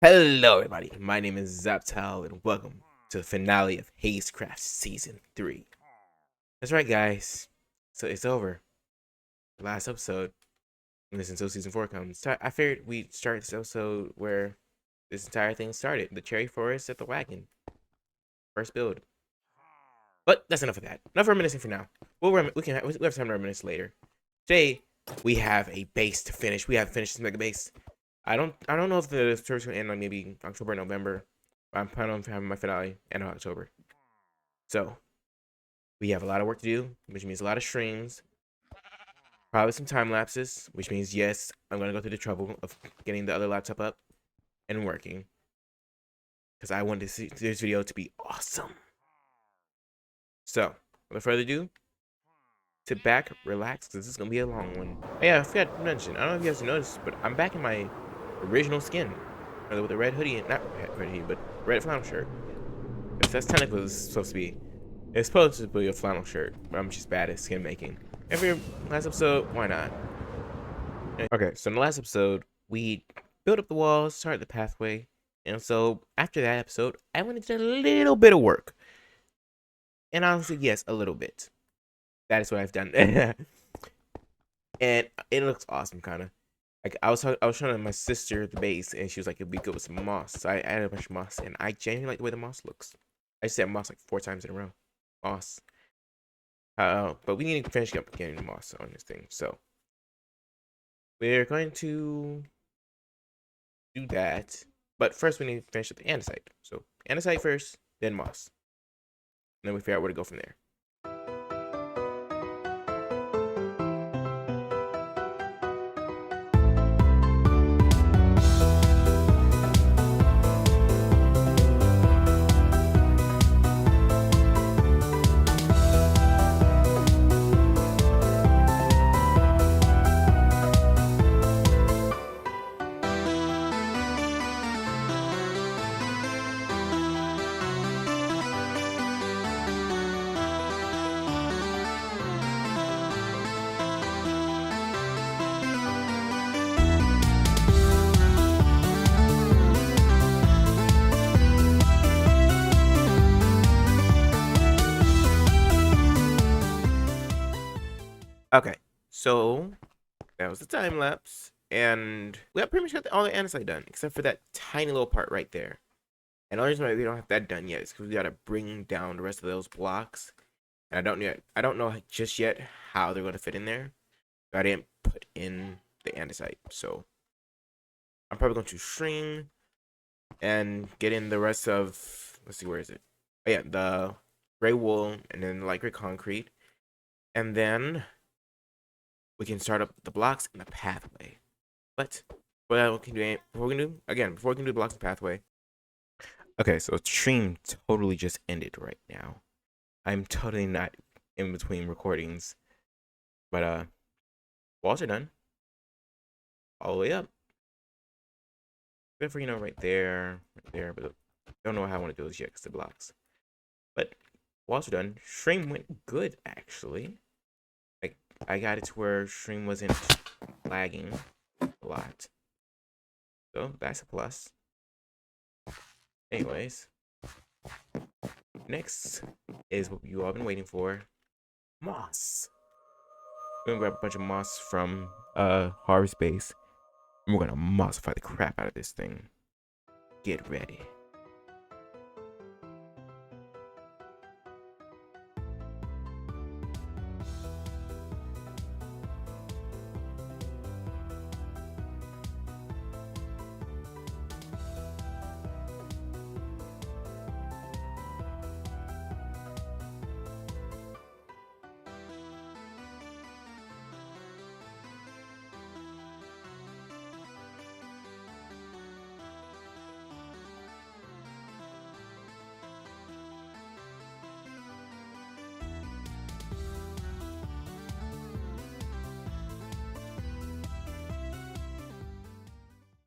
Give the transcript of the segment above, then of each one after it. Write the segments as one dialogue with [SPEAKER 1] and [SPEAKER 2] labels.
[SPEAKER 1] Hello, everybody. My name is Zaptal, and welcome to the finale of Hazecraft Season 3. That's right, guys. So it's over. The last episode. And this until Season 4 comes. I figured we'd start this episode where this entire thing started. The cherry forest at the wagon. First build. But that's enough of that. Enough reminiscing for now. We have time to reminisce later. Today, we have a base to finish. We have finished this mega base. I don't know if the story's gonna end on maybe October or November. I'm planning on having my finale end of October. So we have a lot of work to do, which means a lot of streams, probably some time lapses, which means yes, I'm gonna go through the trouble of getting the other laptop up and working. Because I want this video to be awesome. So, without further ado, sit back, relax, because this is gonna be a long one. Oh, yeah, I forgot to mention, I don't know if you guys noticed, but I'm back in my original skin. With a red hoodie, and not red hoodie, but red flannel shirt. That's technically what it's supposed to be. It's supposed to be a flannel shirt, but I'm just bad at skin making. Every last episode, why not? Okay, so in the last episode, we built up the walls, started the pathway, and so after that episode, I went into a little bit of work. And honestly, yes, a little bit. That is what I've done. And it looks awesome, kind of. Like I was showing my sister the base, and she was like, "It'd be good with some moss." So I added a bunch of moss, and I genuinely like the way the moss looks. I just said moss like 4 times in a row. Moss. But we need to finish up getting the moss on this thing. So we're going to do that. But first, we need to finish up the andesite. So andesite first, then moss. And then we figure out where to go from there. Okay, so that was the time lapse, and we pretty much got all the andesite done, except for that tiny little part right there. And the only reason why we don't have that done yet is because we gotta bring down the rest of those blocks. And I don't know just yet how they're gonna fit in there. But I didn't put in the andesite, so I'm probably going to shrink and get in the rest of. Let's see, where is it? Oh yeah, the gray wool and then light gray concrete, and then we can start up the blocks in the pathway. But what we can do before we can do the blocks in the pathway. Okay, so stream totally just ended right now. I'm totally not in between recordings. But walls are done. All the way up. Except for, right there, but I don't know how I want to do this yet because the blocks. But walls are done. Stream went good actually. Like I got it to where stream wasn't lagging a lot. So that's a plus. Anyways, next is what you all been waiting for. Moss. We're gonna grab a bunch of moss from Harvest Base. And we're gonna mossify the crap out of this thing. Get ready.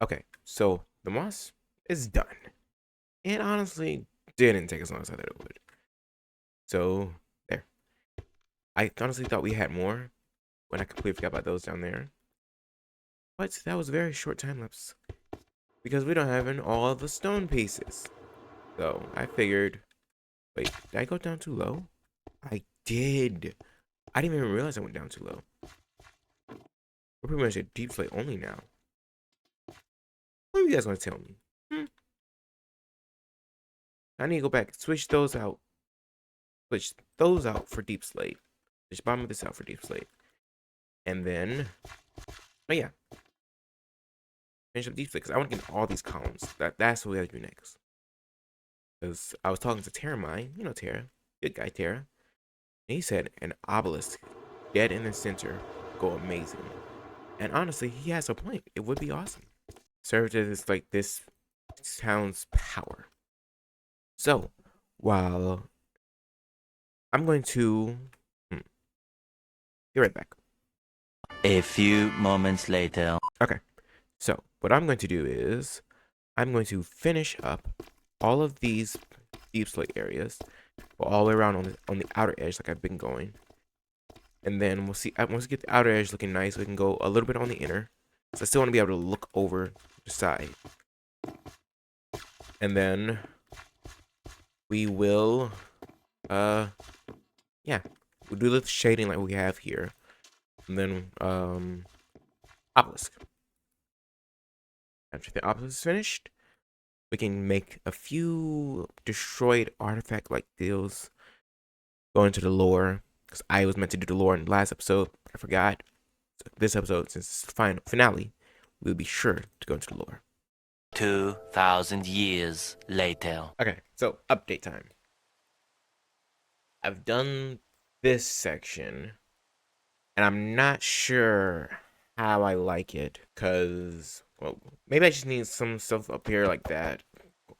[SPEAKER 1] Okay, so the moss is done. It honestly didn't take as long as I thought it would. So, there. I honestly thought we had more when I completely forgot about those down there. But that was a very short time lapse. because we don't have all of the stone pieces. So I figured, wait, did I go down too low? I did. I didn't even realize I went down too low. We're pretty much at deep slate only now. What are you guys gonna tell me? I need to go back, switch those out for deep slate. Switch bottom of this out for deep slate, and then, oh yeah, finish up deep slate because I want to get all these columns. That's what we gotta do next. Because I was talking to Tara mine, you know Tara, good guy Tara, and he said an obelisk dead in the center go amazing. And honestly, he has a point. It would be awesome. Served as like this town's power. So, while I'm going to be right back.
[SPEAKER 2] A few moments later.
[SPEAKER 1] Okay, so what I'm going to do is I'm going to finish up all of these deep slate areas, all the way around on the outer edge, like I've been going, and then we'll see. Once we get the outer edge looking nice, we can go a little bit on the inner. So I still want to be able to look over the side, and then we will, yeah, we'll do the shading like we have here, and then obelisk. After the obelisk is finished, we can make a few destroyed artifact like deals, go into the lore, because I was meant to do the lore in the last episode. I forgot. So this episode, since it's the final finale, we'll be sure to go into the lore.
[SPEAKER 2] 2,000 years later.
[SPEAKER 1] Okay, so update time. I've done this section, and I'm not sure how I like it, because, well, maybe I just need some stuff up here like that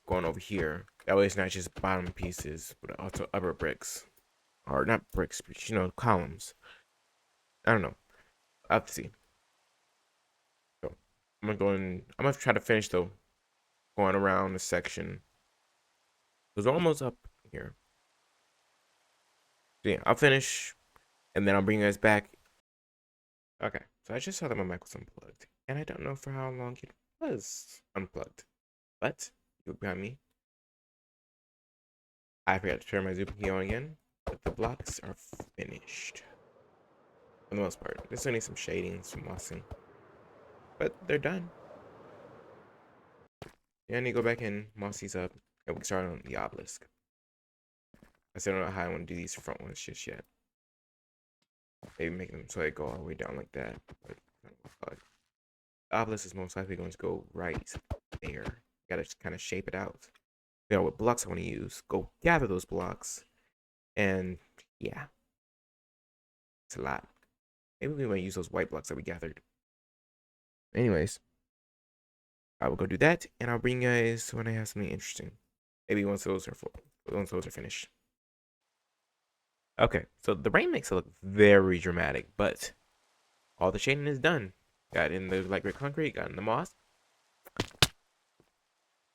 [SPEAKER 1] going over here. That way it's not just bottom pieces, but also upper bricks. Or not bricks, but, you know, columns. I don't know. I'll have to see. So, I'm gonna try to finish, though, going around the section. It was almost up here. So, yeah, I'll finish, and then I'll bring you guys back. Okay, so I just saw that my mic was unplugged, and I don't know for how long it was unplugged. But, you behind me. I forgot to turn my zoom key on again, but the blocks are finished. For the most part. There's still need some shading, some mossing. But they're done. Yeah, I need to go back in, moss these up, and we can start on the obelisk. I still don't know how I want to do these front ones just yet. Maybe make them so they go all the way down like that. But the obelisk is most likely going to go right there. Gotta just kind of shape it out. Figure out what blocks I want to use. Go gather those blocks. And yeah. It's a lot. Maybe we might use those white blocks that we gathered. Anyways. I will go do that, and I'll bring you guys when I have something interesting. Maybe once those are finished. Okay, so the rain makes it look very dramatic, but all the shading is done. Got in the light gray concrete, got in the moss.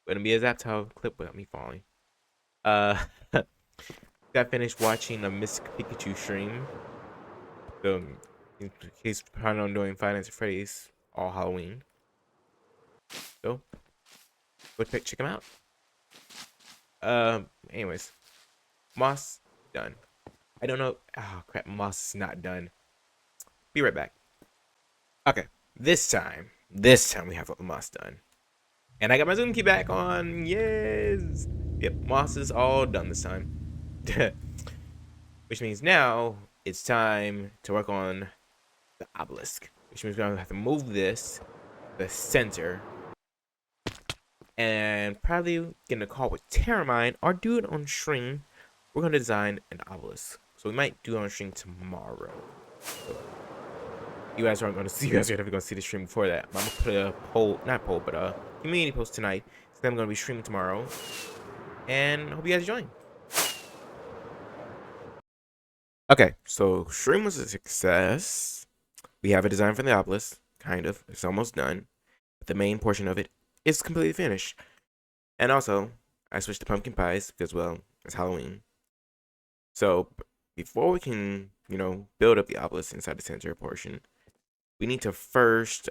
[SPEAKER 1] Gonna be a Zaptile clip without me falling. Got finished watching a Miss Pikachu stream. So he's planning on doing Five Nights at Freddy's all Halloween. So go check him out. Anyways, moss done. I don't know. Oh crap, moss is not done. Be right back. Okay, this time we have the moss done, and I got my zoom key back on. Yes. Yep, moss is all done this time. Which means now it's time to work on the obelisk. Which means we're gonna have to move this the center. And probably get a call with Terramine or do it on stream. We're gonna design an obelisk. So we might do it on stream tomorrow. So you guys aren't gonna see, you guys are never gonna see the stream before that. But I'm gonna put a poll, not poll, but a community post tonight. So I'm gonna be streaming tomorrow. And hope you guys join. Okay, so stream was a success. We have a design for the obelisk, kind of. It's almost done. But the main portion of it is completely finished. And also, I switched to pumpkin pies because, well, it's Halloween. So, before we can, you know, build up the obelisk inside the center portion, we need to first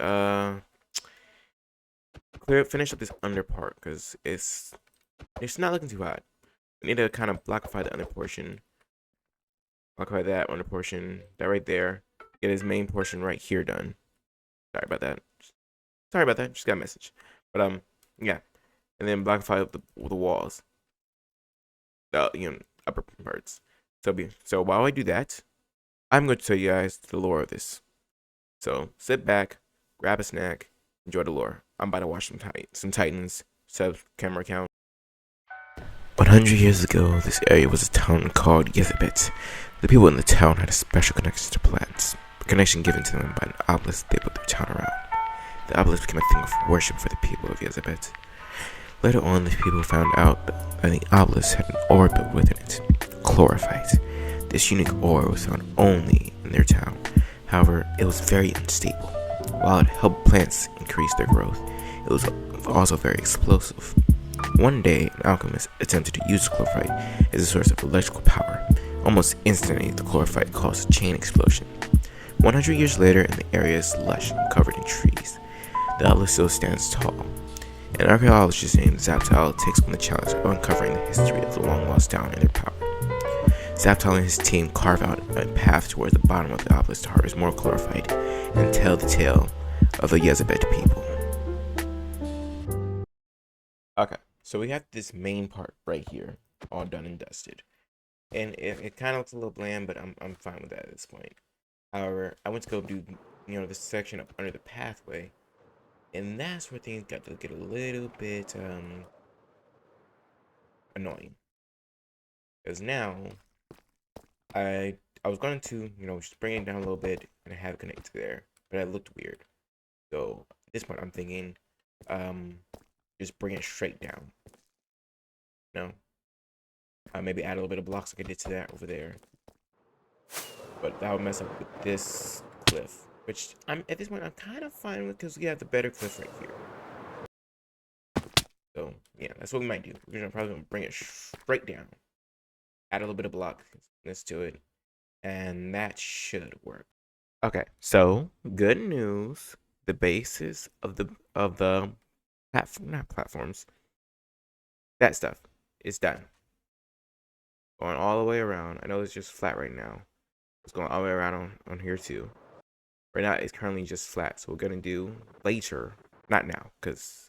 [SPEAKER 1] finish up this under part because it's not looking too hot. We need to kind of blockify the under portion. Blockify that under portion, that right there. Get his main portion right here done. Sorry about that. Just got a message. But yeah. And then blockify up the walls. The upper parts. So while I do that, I'm going to tell you guys the lore of this. So sit back, grab a snack, enjoy the lore. I'm about to watch some Titans. Sub camera count. 100 years ago, this area was a town called Yezebet. The people in the town had a special connection to plants, a connection given to them by an obelisk they built their town around. The obelisk became a thing of worship for the people of Yezebet. Later on, the people found out that the obelisk had an ore built within it, chlorophyte. This unique ore was found only in their town. However, it was very unstable. While it helped plants increase their growth, it was also very explosive. One day, an alchemist attempted to use chlorophyte as a source of electrical power. Almost instantly, the chlorophyte caused a chain explosion. 100 years later, and the area is lush and covered in trees. The obelisk still stands tall. An archaeologist named Zaptal takes on the challenge of uncovering the history of the long-lost town and their power. Zaptal and his team carve out a path towards the bottom of the obelisk to harvest more chlorophyte and tell the tale of the Yezebet people. Okay, so we have this main part right here, all done and dusted. And it kind of looks a little bland, but I'm fine with that at this point. However, I went to go do this section up under the pathway, and that's where things got to get a little bit annoying. Because now I was going to just bring it down a little bit and have it connect to there, but it looked weird. So at this point, I'm thinking just bring it straight down. Maybe add a little bit of blocks like I did to that over there. But that would mess up with this cliff, which at this point I'm kind of fine with because we have the better cliff right here. So yeah, that's what we might do. We're probably gonna bring it straight down, add a little bit of blockness to it, and that should work. Okay, so good news. The bases of the not platforms, that stuff is done. Going all the way around. I know it's just flat right now. It's going all the way around on here too. Right now it's currently just flat, so we're gonna do later, not now, because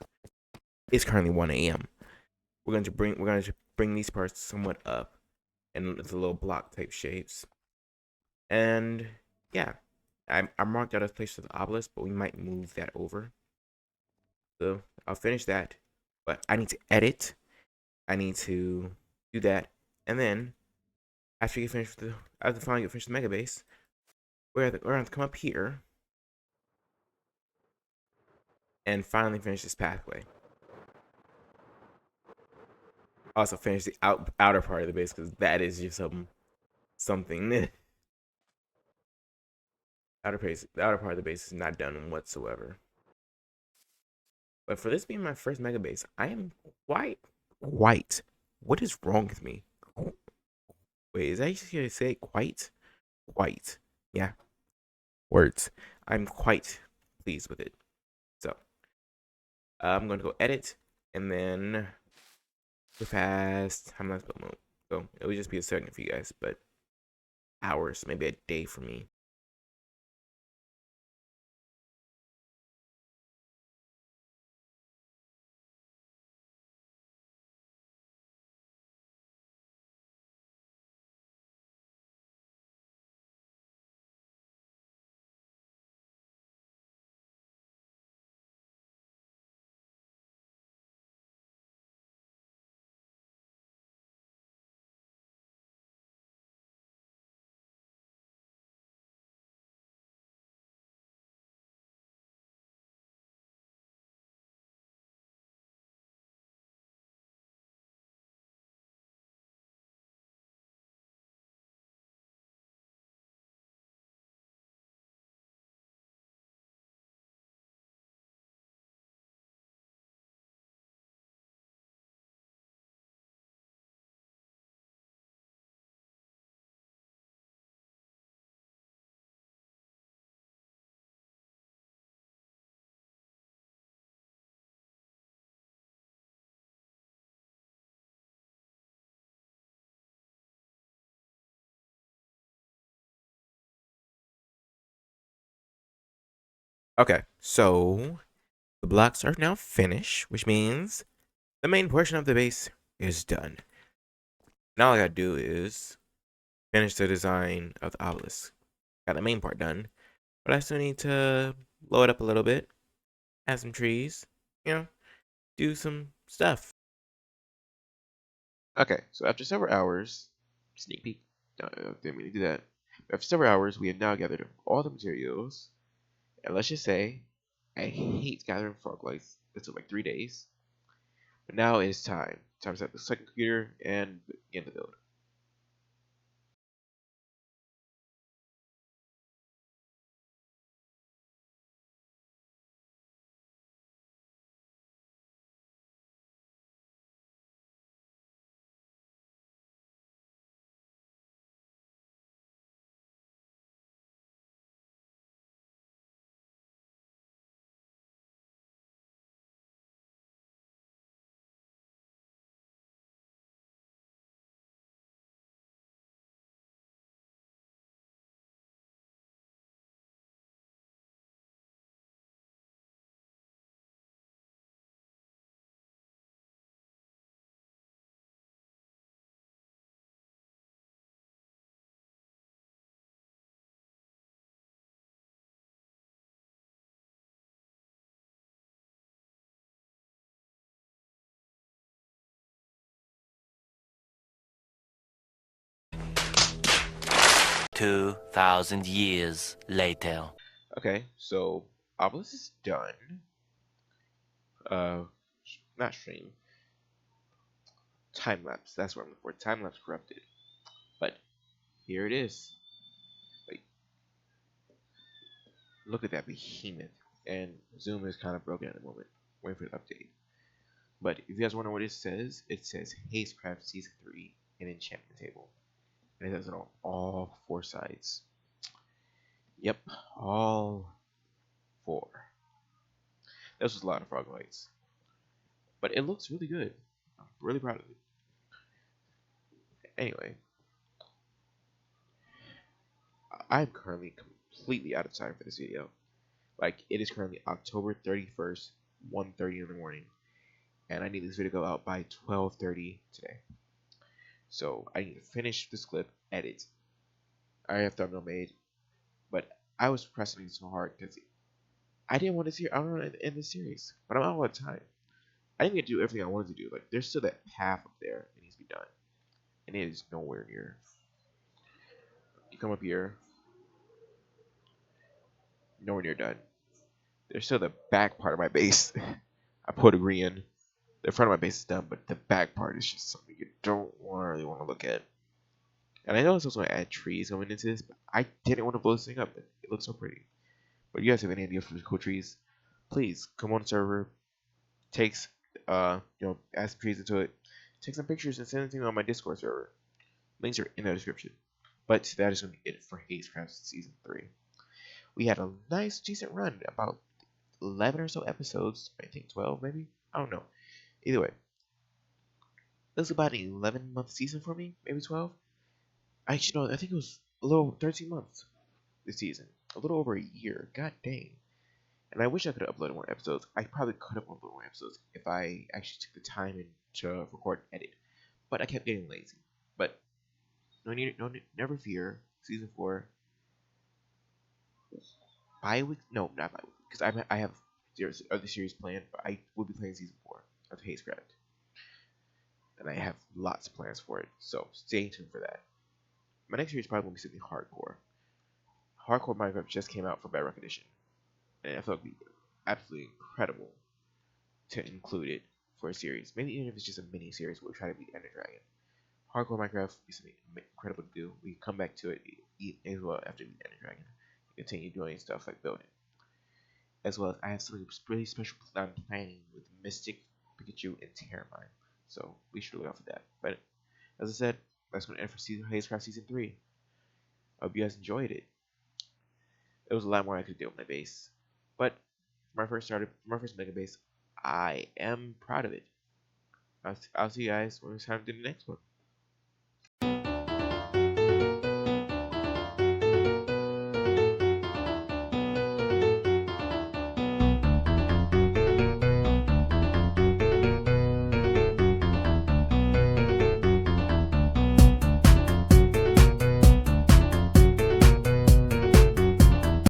[SPEAKER 1] it's currently 1 a.m. We're going to bring these parts somewhat up, and it's a little block type shapes. And yeah, I marked out a place for the obelisk, but we might move that over. So I'll finish that, but I need to edit. I need to do that, and then after you finish after finally get finished the mega base, we're going to come up here and finally finish this pathway. Also finish the outer part of the base because that is just something. The outer part of the base is not done whatsoever. But for this being my first mega base, I am quite. What is wrong with me? Wait, is that actually gonna say quite? Quite. Yeah. Words. I'm quite pleased with it. So I'm gonna go edit and then go fast. How much spell mode? So it would just be a second for you guys, but hours, maybe a day for me. Okay, so the blocks are now finished, which means the main portion of the base is done. Now all I gotta do is finish the design of the obelisk. Got the main part done, but I still need to blow it up a little bit, add some trees, do some stuff. Okay, so after several hours, sneak peek, no, didn't mean to do that. After several hours, we have now gathered all the materials, and let's just say, I hate gathering frog lights. It took like 3 days, but now it is time. Time to set the second computer and begin the build.
[SPEAKER 2] Two thousand years later.
[SPEAKER 1] Okay, so obelisk is done. Uh, not stream. Time lapse. That's what I'm looking for. Time lapse corrupted. But here it is. Like, look at that behemoth. And Zoom is kind of broken at the moment. Waiting for the update. But if you guys wonder what it says Hazecraft Season 3 and Enchantment Table. And it does it on all 4 sides. Yep, all 4. This was a lot of frog lights. But it looks really good. I'm really proud of it. Anyway, I'm currently completely out of time for this video. Like, it is currently October 31st, 1:30 in the morning. And I need this video to go out by 12:30 today. So I need to finish this clip, edit. I have thumbnail made, but I was procrastinating so hard because I didn't want to see. I don't want to end this series, but I'm out of time. I didn't get to do everything I wanted to do. Like, there's still that path up there that needs to be done, and it is nowhere near. You come up here, nowhere near done. There's still the back part of my base. I put a agree in. The front of my base is done, but the back part is just something you don't really want to look at. And I know it's also going to add trees going into this, but I didn't want to blow this thing up. It looks so pretty. But if you guys have any ideas for cool trees, please come on the server, takes add some trees into it, take some pictures and send it to me on my Discord server. Links are in the description. But that is going to be it for Hazecraft Season 3. We had a nice, decent run, about 11 or so episodes. I think 12, maybe? I don't know. Either way, it was about an 11-month season for me, maybe 12. Actually, no, I think it was a little 13 months this season. A little over a year. God dang. And I wish I could have uploaded more episodes. I probably could have uploaded more episodes if I actually took the time to record and edit. But I kept getting lazy. But never fear. Season 4, bi-week? No, not bi-week. Because I have other series planned, but I will be playing Season 4 of Hazecraft. And I have lots of plans for it. So stay tuned for that. My next series probably will be something hardcore. Hardcore Minecraft just came out for Bedrock Edition. And I thought it would be absolutely incredible to include it for a series. Maybe even if it's just a mini series, we'll try to beat Ender Dragon. Hardcore Minecraft is something incredible to do. We come back to it as well after we beat Ender Dragon. We continue doing stuff like building. As well as I have something really special I'm planning with Mystic, Pikachu, and Terramine. So we should look out for that. But as I said, that's going to end for Hazecraft Season 3. I hope you guys enjoyed it. There was a lot more I could do with my base. But when my first mega base, I am proud of it. I'll see you guys when it's time to do the next one.